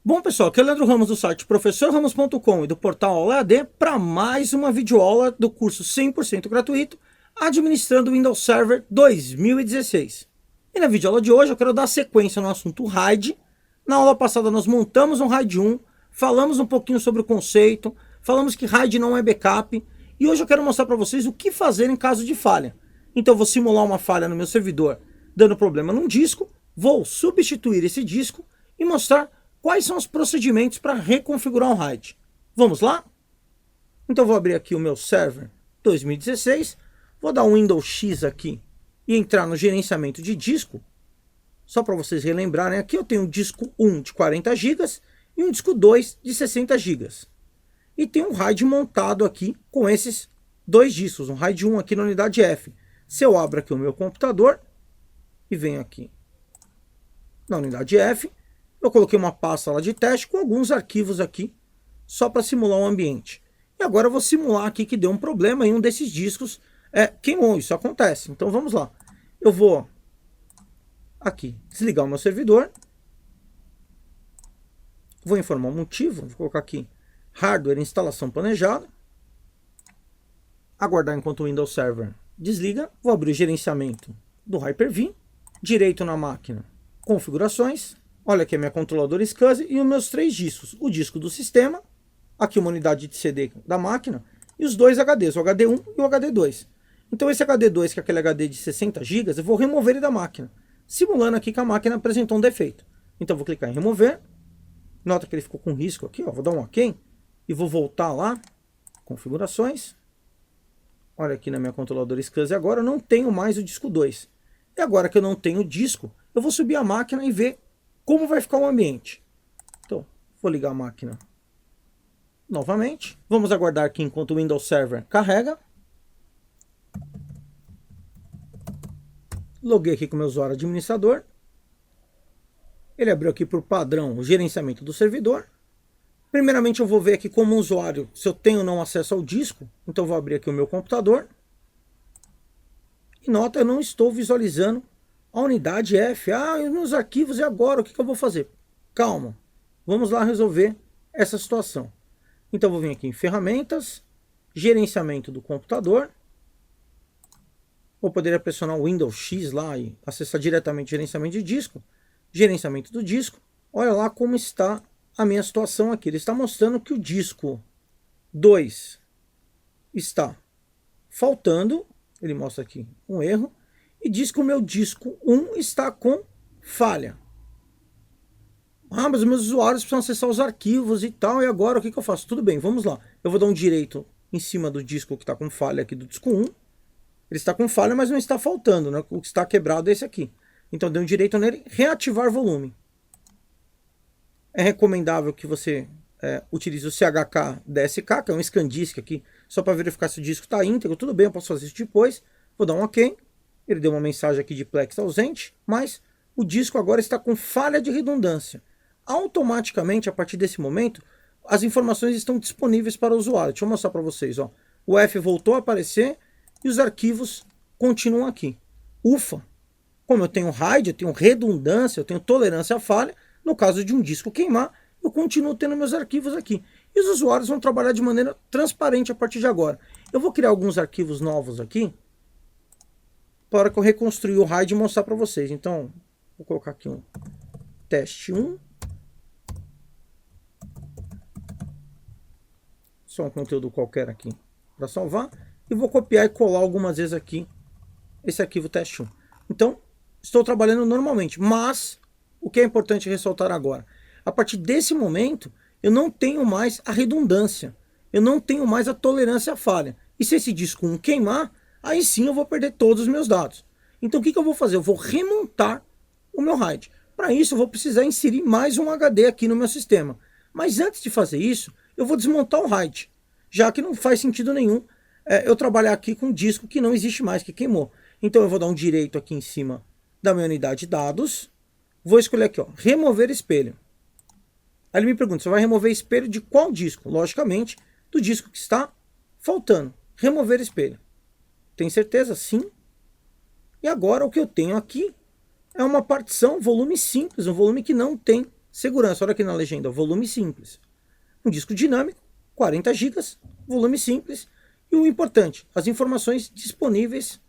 Bom, pessoal, aqui é o Leandro Ramos do site professorramos.com e do portal Aula EAD para mais uma videoaula do curso 100% gratuito Administrando Windows Server 2016. E na videoaula de hoje eu quero dar sequência no assunto RAID. Na aula passada nós montamos um RAID 1, falamos um pouquinho sobre o conceito, falamos que RAID não é backup e hoje eu quero mostrar para vocês o que fazer em caso de falha. Então eu vou simular uma falha no meu servidor dando problema num disco, vou substituir esse disco e mostrar quais são os procedimentos para reconfigurar um RAID. Vamos lá? Então vou abrir aqui o meu server 2016, vou dar um Windows X aqui e entrar no gerenciamento de disco. Só para vocês relembrarem, aqui eu tenho um disco 1 de 40 GB e um disco 2 de 60 GB. E tem um RAID montado aqui com esses dois discos, um RAID 1 aqui na unidade F. Se eu abro aqui o meu computador e venho aqui na unidade F, eu coloquei uma pasta lá de teste com alguns arquivos aqui, só para simular o ambiente. E agora eu vou simular aqui que deu um problema em um desses discos queimou, isso acontece. Então vamos lá. Eu vou aqui desligar o meu servidor. Vou informar o motivo, vou colocar aqui hardware instalação planejada. Aguardar enquanto o Windows Server desliga. Vou abrir o gerenciamento do Hyper-V. Direito na máquina, configurações. Olha aqui a minha controladora SCSI e os meus três discos. O disco do sistema, aqui uma unidade de CD da máquina, e os dois HDs, o HD1 e o HD2. Então esse HD2, que é aquele HD de 60 GB, eu vou remover ele da máquina, simulando aqui que a máquina apresentou um defeito. Então eu vou clicar em remover, nota que ele ficou com risco aqui, ó, vou dar um OK, e vou voltar lá, configurações. Olha aqui na minha controladora SCSI agora, eu não tenho mais o disco 2. E agora que eu não tenho o disco, eu vou subir a máquina e ver como vai ficar o ambiente. Então, vou ligar a máquina novamente. Vamos aguardar aqui enquanto o Windows Server carrega. Loguei aqui com o meu usuário administrador. Ele abriu aqui por padrão o gerenciamento do servidor. Primeiramente eu vou ver aqui como usuário se eu tenho ou não acesso ao disco. Então vou abrir aqui o meu computador. E nota, eu não estou visualizando a unidade F. Os meus arquivos, e agora? O que eu vou fazer? Calma. Vamos lá resolver essa situação. Então vou vir aqui em ferramentas, gerenciamento do computador. Ou poderia pressionar o Windows X lá e acessar diretamente gerenciamento de disco. Gerenciamento do disco. Olha lá como está a minha situação aqui. Ele está mostrando que o disco 2 está faltando. Ele mostra aqui um erro. E diz que o meu disco 1 está com falha. Mas os meus usuários precisam acessar os arquivos e tal. E agora o que eu faço? Tudo bem, vamos lá. Eu vou dar um direito em cima do disco que está com falha aqui do disco 1. Ele está com falha, mas não está faltando, né? O que está quebrado é esse aqui. Então deu um direito nele, reativar volume. É recomendável que você utilize o CHK DSK, que é um ScanDisk aqui, só para verificar se o disco está íntegro. Tudo bem, eu posso fazer isso depois. Vou dar um OK. Ele deu uma mensagem aqui de Plex ausente, mas o disco agora está com falha de redundância. Automaticamente, a partir desse momento, as informações estão disponíveis para o usuário. Deixa eu mostrar para vocês. Ó. O F voltou a aparecer e os arquivos continuam aqui. Ufa! Como eu tenho RAID, eu tenho redundância, eu tenho tolerância à falha, no caso de um disco queimar, eu continuo tendo meus arquivos aqui. E os usuários vão trabalhar de maneira transparente a partir de agora. Eu vou criar alguns arquivos novos aqui, para que eu reconstruir o RAID e mostrar para vocês. Então, vou colocar aqui um teste 1. Só um conteúdo qualquer aqui para salvar. E vou copiar e colar algumas vezes aqui esse arquivo teste 1. Então, estou trabalhando normalmente. Mas, o que é importante ressaltar agora? A partir desse momento, eu não tenho mais a redundância. Eu não tenho mais a tolerância à falha. E se esse disco 1 queimar, aí sim eu vou perder todos os meus dados. Então o que eu vou fazer? Eu vou remontar o meu RAID. Para isso eu vou precisar inserir mais um HD aqui no meu sistema. Mas antes de fazer isso, eu vou desmontar o RAID. Já que não faz sentido nenhum eu trabalhar aqui com um disco que não existe mais, que queimou. Então eu vou dar um direito aqui em cima da minha unidade de dados. Vou escolher aqui, ó, remover espelho. Aí ele me pergunta, você vai remover espelho de qual disco? Logicamente, do disco que está faltando. Remover espelho. Tem certeza? Sim. E agora o que eu tenho aqui é uma partição, volume simples, um volume que não tem Segurança, olha aqui na legenda, volume simples. Um disco dinâmico, 40 GB, volume simples. E o importante, as informações disponíveis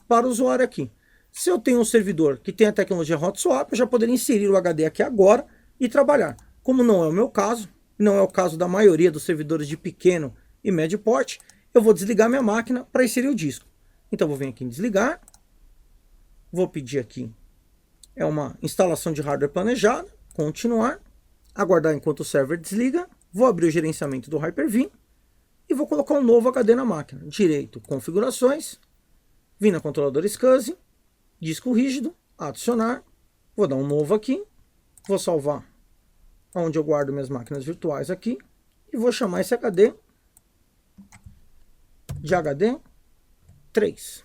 para o usuário aqui. Se eu tenho um servidor que tem a tecnologia Hot Swap, eu já poderia inserir o HD aqui agora e trabalhar. Como não é o meu caso, não é o caso da maioria dos servidores de pequeno e médio porte, eu vou desligar minha máquina para inserir o disco. Então vou vir aqui em desligar, vou pedir aqui, é uma instalação de hardware planejada, continuar, aguardar enquanto o server desliga, vou abrir o gerenciamento do Hyper-V e vou colocar um novo HD na máquina. Direito, configurações, vim na controladora SCSI, disco rígido, adicionar, vou dar um novo aqui, vou salvar onde eu guardo minhas máquinas virtuais aqui e vou chamar esse HD de HD 3.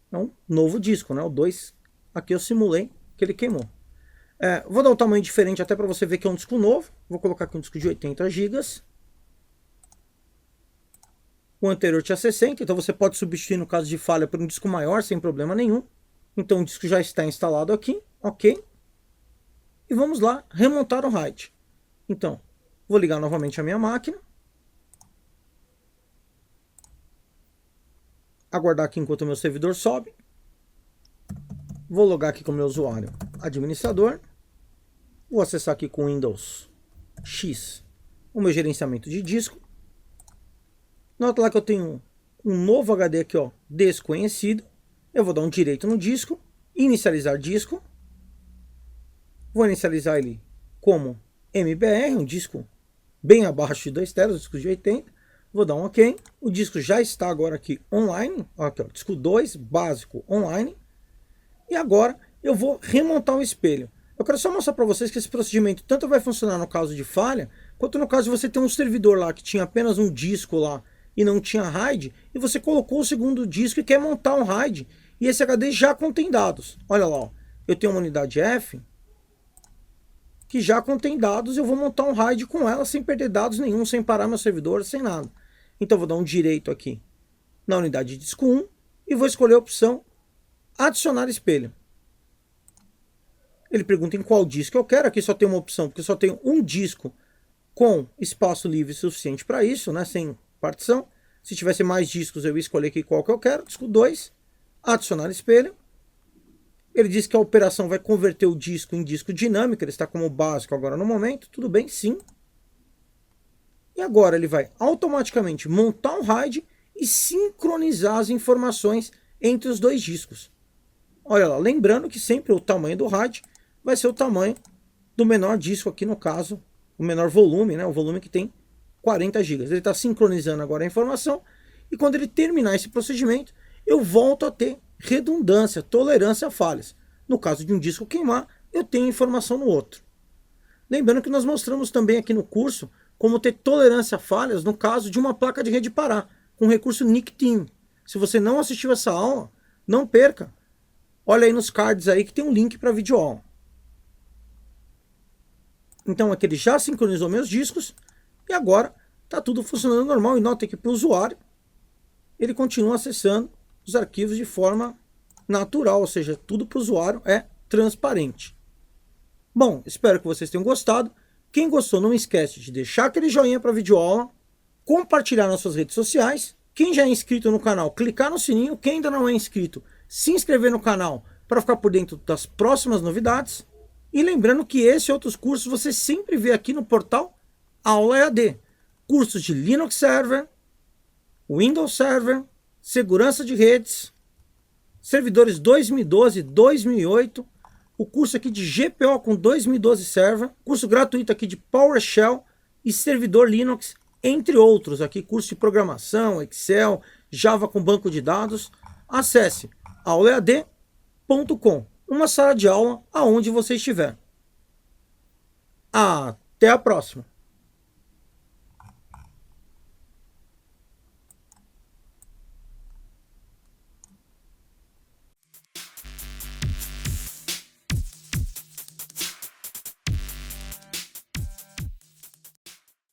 Então, novo disco, né? O 2 aqui eu simulei que ele queimou. Vou dar um tamanho diferente até para você ver que é um disco novo. Vou colocar aqui um disco de 80 GB. O anterior tinha 60, então você pode substituir no caso de falha por um disco maior sem problema nenhum. Então o disco já está instalado aqui, ok. E vamos lá remontar o RAID. Então, vou ligar novamente a minha máquina. Aguardar aqui enquanto o meu servidor sobe. Vou logar aqui com o meu usuário administrador. Vou acessar aqui com Windows X o meu gerenciamento de disco. Nota lá que eu tenho um novo HD aqui, ó, desconhecido. Eu vou dar um direito no disco, inicializar disco. Vou inicializar ele como MBR, um disco bem abaixo de 2 teras, um disco de 80. Vou dar um OK. O disco já está agora aqui online. Aqui, ó, disco 2, básico online. E agora eu vou remontar o espelho. Eu quero só mostrar para vocês que esse procedimento tanto vai funcionar no caso de falha, quanto no caso de você ter um servidor lá que tinha apenas um disco lá e não tinha RAID, e você colocou o segundo disco e quer montar um RAID, e esse HD já contém dados. Olha lá, ó, eu tenho uma unidade F que já contém dados, eu vou montar um RAID com ela sem perder dados nenhum, sem parar meu servidor, sem nada. Então vou dar um direito aqui na unidade de disco 1 e vou escolher a opção adicionar espelho. Ele pergunta em qual disco eu quero, aqui só tem uma opção, porque só tenho um disco com espaço livre suficiente para isso, né, sem partição. Se tivesse mais discos eu ia escolher aqui qual que eu quero, disco 2, adicionar espelho. Ele diz que a operação vai converter o disco em disco dinâmico, ele está como básico agora no momento, tudo bem, sim. E agora ele vai automaticamente montar um RAID e sincronizar as informações entre os dois discos. Olha lá, lembrando que sempre o tamanho do RAID vai ser o tamanho do menor disco aqui no caso, o menor volume, né, o volume que tem 40 GB. Ele está sincronizando agora a informação e quando ele terminar esse procedimento, eu volto a ter redundância, tolerância a falhas. No caso de um disco queimar, eu tenho informação no outro. Lembrando que nós mostramos também aqui no curso como ter tolerância a falhas no caso de uma placa de rede parar, com o recurso NICTIM. Se você não assistiu essa aula, não perca. Olha aí nos cards aí que tem um link para a videoaula. Então aqui ele já sincronizou meus discos e agora está tudo funcionando normal. E nota que para o usuário ele continua acessando os arquivos de forma natural, ou seja, tudo para o usuário é transparente. Bom, espero que vocês tenham gostado. Quem gostou, não esquece de deixar aquele joinha para a videoaula, compartilhar nas suas redes sociais. Quem já é inscrito no canal, clicar no sininho. Quem ainda não é inscrito, se inscrever no canal para ficar por dentro das próximas novidades. E lembrando que esse e outros cursos você sempre vê aqui no portal Aula EAD. Cursos de Linux Server, Windows Server, segurança de redes, servidores 2012, 2008, o curso aqui de GPO com 2012 Server, curso gratuito aqui de PowerShell e servidor Linux, entre outros aqui, curso de programação, Excel, Java com banco de dados. Acesse aulaead.com, uma sala de aula aonde você estiver. Até a próxima!